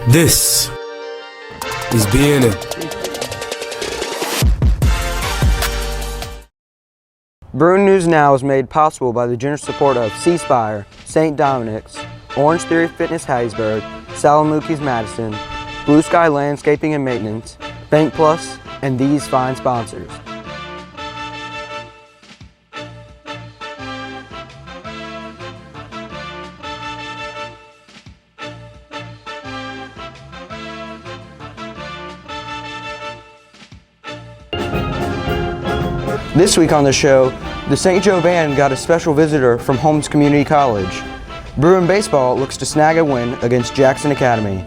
This is BNN. Bruin News Now is made possible by the generous support of C Spire, St. Dominic's, Orange Theory Fitness Hattiesburg, Salamukis Madison, Blue Sky Landscaping and Maintenance, Bank Plus, and these fine sponsors. This week on the show, the St. Joe Band got a special visitor from Holmes Community College. Bruin Baseball looks to snag a win against Jackson Academy.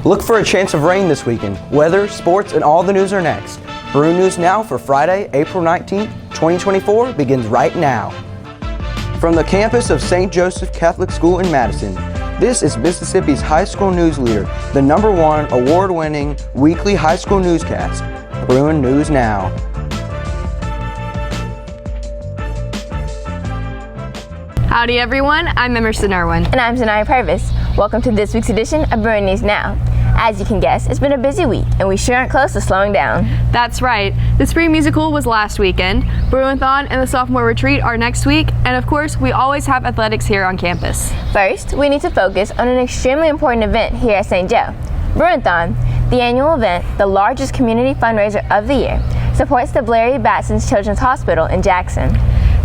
Look for a chance of rain this weekend. Weather, sports, and all the news are next. Bruin News Now for Friday, April 19th, 2024 begins right now. From the campus of St. Joseph Catholic School in Madison, this is Mississippi's high school news leader, the #1 award-winning weekly high school newscast, Bruin News Now. Howdy everyone, I'm Emerson Irwin. And I'm Zanaya Purvis. Welcome to this week's edition of Bruin News Now. As you can guess, it's been a busy week, and we sure aren't close to slowing down. That's right. The spring musical was last weekend, Bruin-thon and the sophomore retreat are next week, and of course, we always have athletics here on campus. First, we need to focus on an extremely important event here at St. Joe. Bruin-thon, the annual event, the largest community fundraiser of the year, supports the Blair E. Batson's Children's Hospital in Jackson.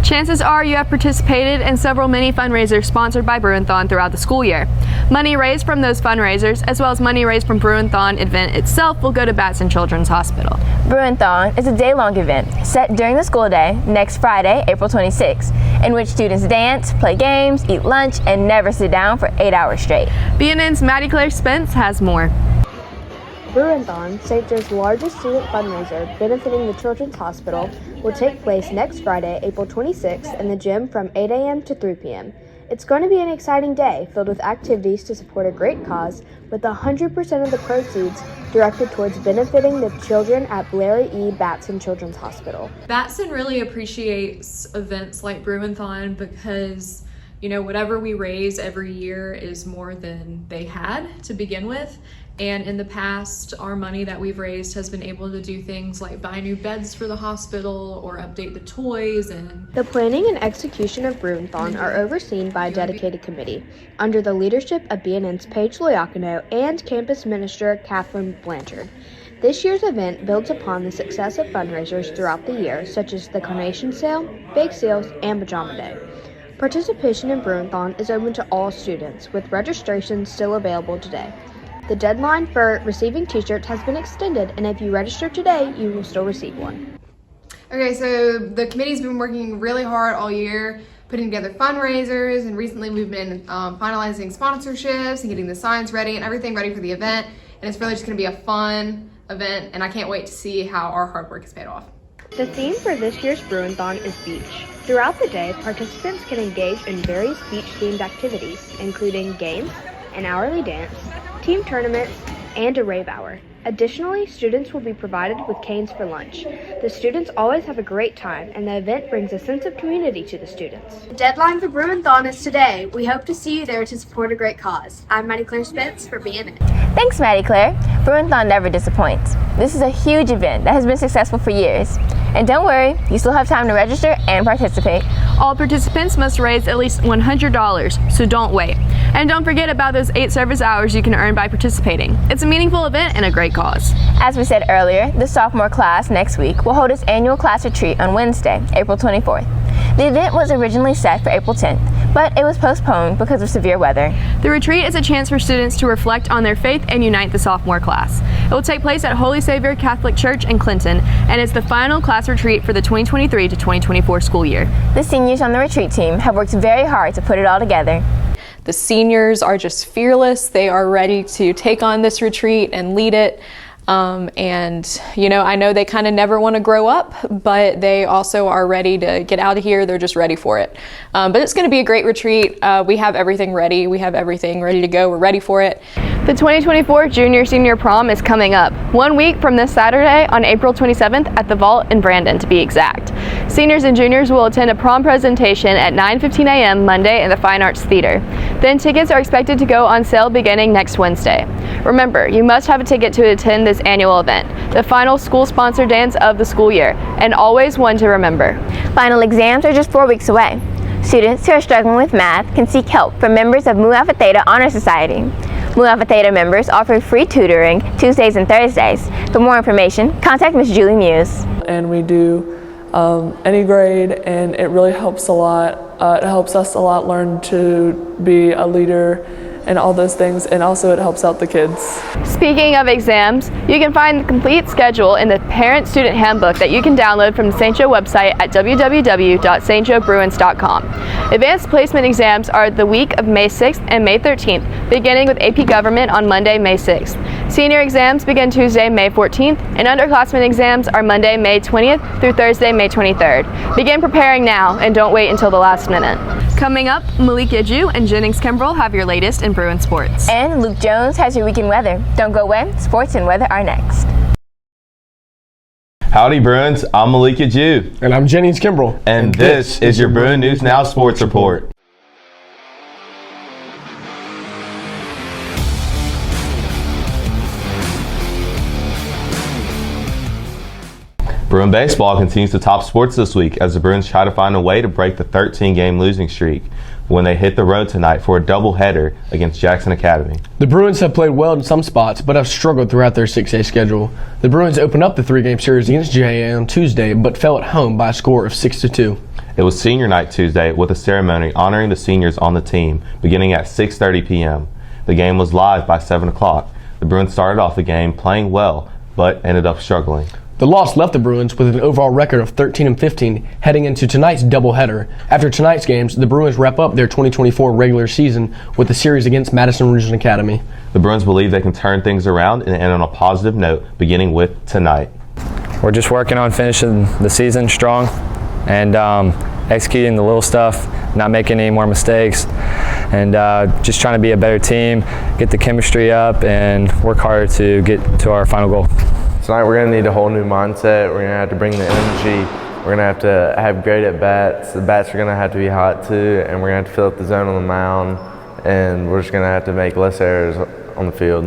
Chances are you have participated in several mini fundraisers sponsored by Bruin-thon throughout the school year. Money raised from those fundraisers, as well as money raised from Bruin-thon event itself, will go to Batson Children's Hospital. Bruin-thon is a day-long event set during the school day next Friday, April 26, in which students dance, play games, eat lunch, and never sit down for 8 hours straight. BNN's Maddie Claire Spence has more. Bruin-thon, St. Joe's largest student fundraiser benefiting the Children's Hospital, will take place next Friday, April 26th in the gym from 8 a.m. to 3 p.m. It's going to be an exciting day filled with activities to support a great cause, with 100% of the proceeds directed towards benefiting the children at Blair E. Batson Children's Hospital. Batson really appreciates events like Bruin-thon because, you know, whatever we raise every year is more than they had to begin with. And in the past, our money that we've raised has been able to do things like buy new beds for the hospital or update the toys. And the planning and execution of Bruin-thon are overseen by a dedicated committee under the leadership of BNN's Paige Loiacono and campus minister Kathleen Blanchard. This year's event builds upon the success of fundraisers throughout the year, such as the carnation sale, bake sales, and pajama day. Participation in Bruin-thon is open to all students, with registration still available today. The deadline for receiving t-shirts has been extended, and if you register today, you will still receive one. Okay, so the committee's been working really hard all year, putting together fundraisers, and recently we've been finalizing sponsorships and getting the signs ready and everything ready for the event, and it's really just going to be a fun event, and I can't wait to see how our hard work is paid off. The theme for this year's Bruin-thon is beach. Throughout the day, participants can engage in various beach-themed activities, including games, an hourly dance, team tournaments, and a rave hour. Additionally, students will be provided with canes for lunch. The students always have a great time, and the event brings a sense of community to the students. The deadline for Bruin-thon is today. We hope to see you there to support a great cause. I'm Maddie Claire Spence for BNN. Thanks, Maddie Claire. Bruin-thon never disappoints. This is a huge event that has been successful for years. And don't worry, you still have time to register and participate. All participants must raise at least $100, so don't wait. And don't forget about those 8 service hours you can earn by participating. It's a meaningful event and a great cause. As we said earlier, the sophomore class next week will hold its annual class retreat on Wednesday, April 24th. The event was originally set for April 10th, but it was postponed because of severe weather. The retreat is a chance for students to reflect on their faith and unite the sophomore class. It will take place at Holy Savior Catholic Church in Clinton, and is the final class retreat for the 2023 to 2024 school year. The seniors on the retreat team have worked very hard to put it all together. the seniors are just fearless. They are ready to take on this retreat and lead it. And you know, I know they kind of never want to grow up, but they also are ready to get out of here. They're just ready for it. But it's going to be a great retreat. We have everything ready. We have everything ready to go. We're ready for it. The 2024 Junior-Senior Prom is coming up, 1 week from this Saturday on April 27th at the Vault in Brandon, to be exact. Seniors and juniors will attend a prom presentation at 9:15 a.m. Monday in the Fine Arts Theater. Then tickets are expected to go on sale beginning next Wednesday. Remember, you must have a ticket to attend this annual event, the final school-sponsored dance of the school year, and always one to remember. Final exams are just 4 weeks away. Students who are struggling with math can seek help from members of Mu Alpha Theta Honor Society. Mu Alpha Theta members offer free tutoring Tuesdays and Thursdays. For more information, contact Ms. Julie Muse. And we do any grade, and it really helps a lot. It helps us a lot learn to be a leader and all those things, and also it helps out the kids. Speaking of exams, you can find the complete schedule in the Parent Student Handbook that you can download from the St. Joe website at www.stjoebruins.com. Advanced placement exams are the week of May 6th and May 13th, beginning with AP Government on Monday, May 6th. Senior exams begin Tuesday, May 14th, and underclassmen exams are Monday, May 20th through Thursday, May 23rd. Begin preparing now and don't wait until the last minute. Coming up, Malika Jew and Jennings Kimbrell have your latest in Bruin sports. And Luke Jones has your weekend weather. Don't go away, sports and weather are next. Howdy Bruins, I'm Malika Jew. And I'm Jennings Kimbrell. And this is your Bruin News Now Sports Report. Bruin baseball continues to top sports this week as the Bruins try to find a way to break the 13-game losing streak when they hit the road tonight for a doubleheader against Jackson Academy. The Bruins have played well in some spots, but have struggled throughout their 6A schedule. The Bruins opened up the 3-game series against JA on Tuesday, but fell at home by a score of 6-2. It was senior night Tuesday with a ceremony honoring the seniors on the team beginning at 6:30 p.m. The game was live by 7 o'clock. The Bruins started off the game playing well, but ended up struggling. The loss left the Bruins with an overall record of 13-15 heading into tonight's doubleheader. After tonight's games, the Bruins wrap up their 2024 regular season with the series against Madison Regional Academy. The Bruins believe they can turn things around and end on a positive note, beginning with tonight. We're just working on finishing the season strong and executing the little stuff, not making any more mistakes, and just trying to be a better team, get the chemistry up, and work harder to get to our final goal. Tonight we're going to need a whole new mindset. We're going to have to bring the energy. We're going to have great at-bats. The bats are going to have to be hot too, and we're going to have to fill up the zone on the mound, and we're just going to have to make less errors on the field.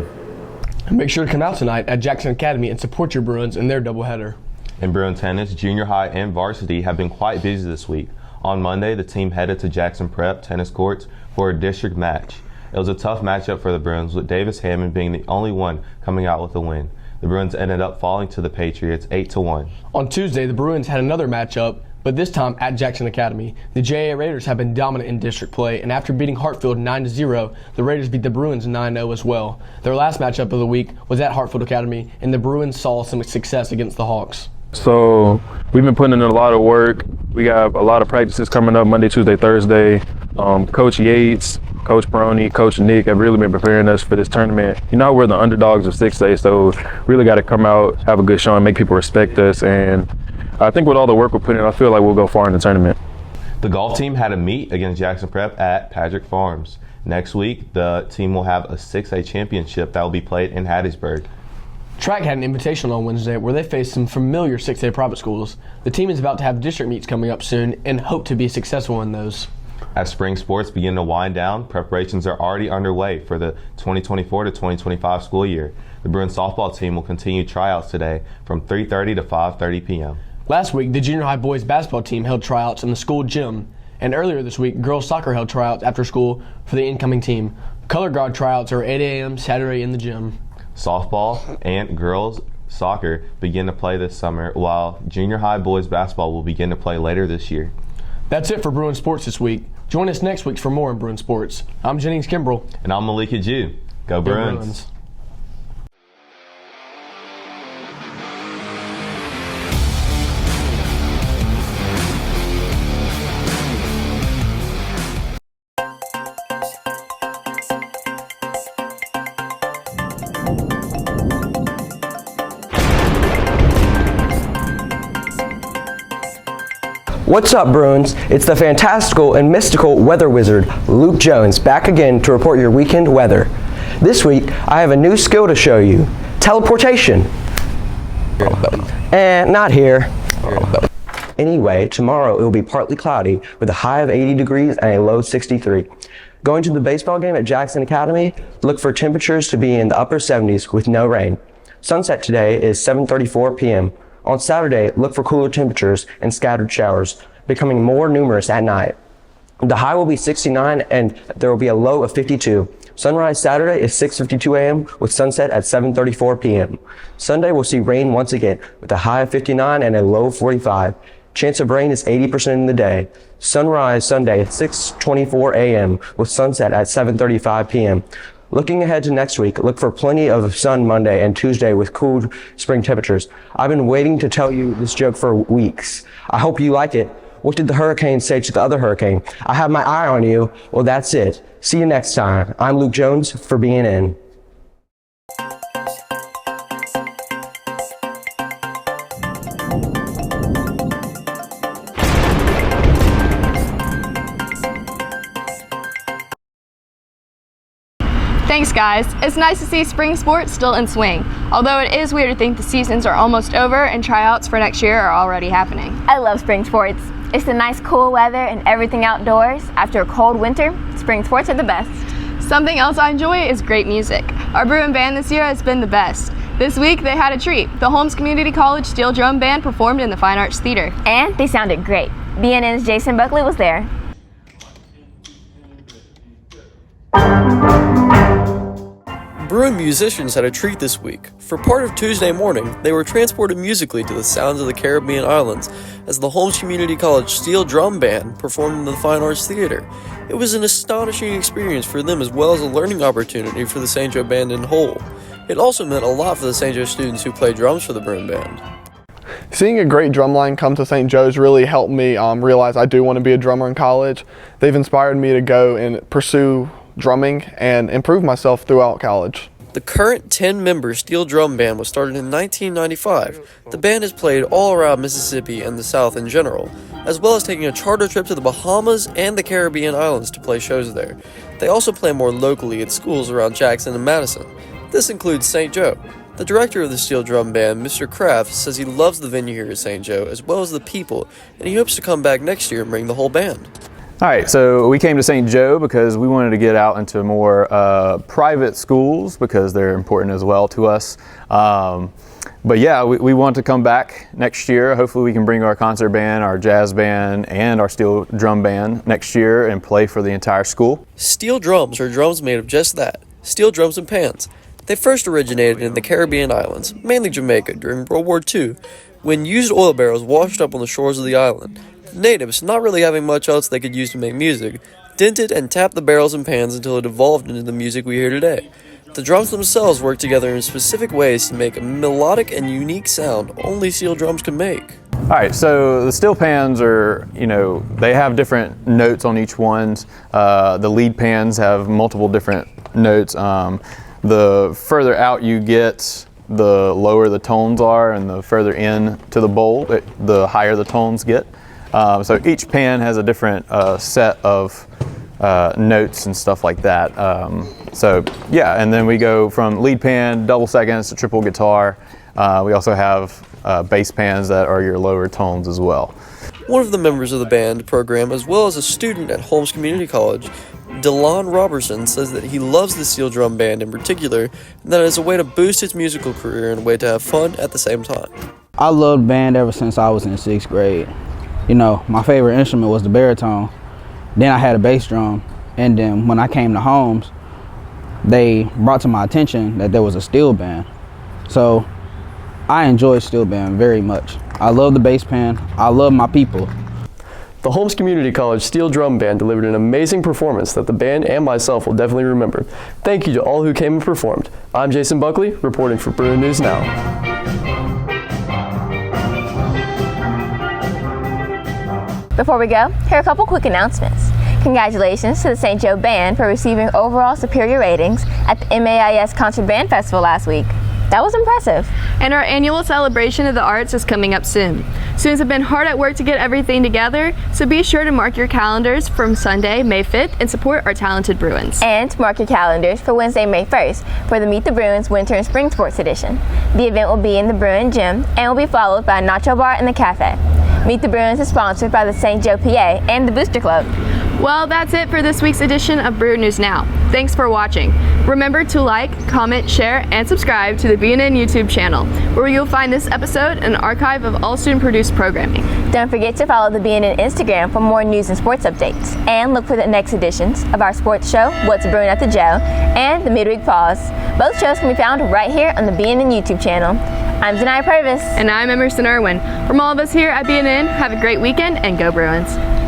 And make sure to come out tonight at Jackson Academy and support your Bruins in their doubleheader. In Bruin tennis, junior high and varsity have been quite busy this week. On Monday, the team headed to Jackson Prep tennis courts for a district match. It was a tough matchup for the Bruins, with Davis Hammond being the only one coming out with a win. The Bruins ended up falling to the Patriots 8-1. On Tuesday, the Bruins had another matchup, but this time at Jackson Academy. The JA Raiders have been dominant in district play, and after beating Hartfield 9-0, the Raiders beat the Bruins 9-0 as well. Their last matchup of the week was at Hartfield Academy, and the Bruins saw some success against the Hawks. So we've been putting in a lot of work. We have a lot of practices coming up Monday, Tuesday, Thursday. Coach Yates, Coach Peroni, Coach Nick have really been preparing us for this tournament. You know, we're the underdogs of 6A, so really got to come out, have a good showing, make people respect us. And I think with all the work we're putting in, I feel like we'll go far in the tournament. The golf team had a meet against Jackson Prep at Patrick Farms. Next week, the team will have a 6A championship that will be played in Hattiesburg. Track had an invitation on Wednesday where they faced some familiar 6A private schools. The team is about to have district meets coming up soon and hope to be successful in those. As spring sports begin to wind down, preparations are already underway for the 2024 to 2025 school year. The Bruin softball team will continue tryouts today from 3:30 to 5:30 p.m. Last week, the junior high boys basketball team held tryouts in the school gym, and earlier this week, girls soccer held tryouts after school for the incoming team. Color guard tryouts are 8 a.m. Saturday in the gym. Softball and girls soccer begin to play this summer, while junior high boys basketball will begin to play later this year. That's it for Bruin Sports this week. Join us next week for more in Bruin Sports. I'm Jennings Kimbrell. And I'm Malika Jew. Go Bruins. What's up, Bruins? It's the fantastical and mystical weather wizard, Luke Jones, back again to report your weekend weather. This week, I have a new skill to show you. Teleportation. And not here. Anyway, tomorrow it will be partly cloudy with a high of 80 degrees and a low 63. Going to the baseball game at Jackson Academy, look for temperatures to be in the upper 70s with no rain. Sunset today is 7:34 p.m. On Saturday, look for cooler temperatures and scattered showers, becoming more numerous at night. The high will be 69 and there will be a low of 52. Sunrise Saturday is 6:52 a.m. with sunset at 7:34 p.m. Sunday will see rain once again with a high of 59 and a low of 45. Chance of rain is 80% in the day. Sunrise Sunday at 6:24 a.m. with sunset at 7:35 p.m. Looking ahead to next week, look for plenty of sun Monday and Tuesday with cool spring temperatures. I've been waiting to tell you this joke for weeks. I hope you like it. What did the hurricane say to the other hurricane? I have my eye on you. Well, that's it. See you next time. I'm Luke Jones for BNN. Thanks guys. It's nice to see spring sports still in swing, although it is weird to think the seasons are almost over and tryouts for next year are already happening. I love spring sports. It's the nice cool weather and everything outdoors. After a cold winter, spring sports are the best. Something else I enjoy is great music. Our Bruin band this year has been the best. This week they had a treat. The Holmes Community College Steel Drum Band performed in the Fine Arts Theater. And they sounded great. BNN's Jason Buckley was there. Bruin musicians had a treat this week. For part of Tuesday morning, they were transported musically to the sounds of the Caribbean islands as the Holmes Community College Steel Drum Band performed in the Fine Arts Theater. It was an astonishing experience for them as well as a learning opportunity for the St. Joe Band in whole. It also meant a lot for the St. Joe students who play drums for the Bruin Band. Seeing a great drum line come to St. Joe's really helped me realize I do want to be a drummer in college. They've inspired me to go and pursue drumming and improve myself throughout college. The current 10-member steel drum band was started in 1995. The band has played all around Mississippi and the South in general, as well as taking a charter trip to the Bahamas and the Caribbean islands to play shows there. They also play more locally at schools around Jackson and Madison. This includes St. Joe. The director of the steel drum band, Mr. Kraft, says he loves the venue here at St. Joe as well as the people, and he hopes to come back next year and bring the whole band. All right, so we came to St. Joe because we wanted to get out into more private schools because they're important as well to us. But yeah, we want to come back next year. Hopefully we can bring our concert band, our jazz band, and our steel drum band next year and play for the entire school. Steel drums are drums made of just that, steel drums and pans. They first originated in the Caribbean islands, mainly Jamaica, during World War II, when used oil barrels washed up on the shores of the island. The natives, not really having much else they could use to make music, dented and tapped the barrels and pans until it evolved into the music we hear today. The drums themselves work together in specific ways to make a melodic and unique sound only steel drums can make. All right, so the steel pans are, they have different notes on each one. The lead pans have multiple different notes. The further out you get, the lower the tones are, and the further in to the bowl, the higher the tones get. So each pan has a different set of notes and stuff like that. So yeah, and then we go from lead pan, double seconds to triple guitar. We also have bass pans that are your lower tones as well. One of the members of the band program, as well as a student at Holmes Community College, DeLon Robertson, says that he loves the steel drum band in particular, and that it is a way to boost his musical career and a way to have fun at the same time. I loved band ever since I was in 6th grade. My favorite instrument was the baritone. Then I had a bass drum, and then when I came to Holmes, they brought to my attention that there was a steel band. So I enjoy steel band very much. I love the bass pan. I love my people. The Holmes Community College Steel Drum Band delivered an amazing performance that the band and myself will definitely remember. Thank you to all who came and performed. I'm Jason Buckley, reporting for Bruin News Now. Before we go, here are a couple quick announcements. Congratulations to the St. Joe Band for receiving overall superior ratings at the MAIS Concert Band Festival last week. That was impressive. And our annual celebration of the arts is coming up soon. Students have been hard at work to get everything together, so be sure to mark your calendars from Sunday, May 5th, and support our talented Bruins. And mark your calendars for Wednesday, May 1st for the Meet the Bruins Winter and Spring Sports Edition. The event will be in the Bruin Gym and will be followed by a nacho bar in the cafe. Meet the Bruins is sponsored by the St. Joe PA and the Booster Club. Well, that's it for this week's edition of Bruin News Now. Thanks for watching. Remember to like, comment, share, and subscribe to the BNN YouTube channel, where you'll find this episode and an archive of all student-produced programming. Don't forget to follow the BNN Instagram for more news and sports updates. And look for the next editions of our sports show, What's Brewing at the Joe, and the Midweek Pause. Both shows can be found right here on the BNN YouTube channel. I'm Zanaya Purvis. And I'm Emerson Irwin. From all of us here at BNN, have a great weekend and go Bruins.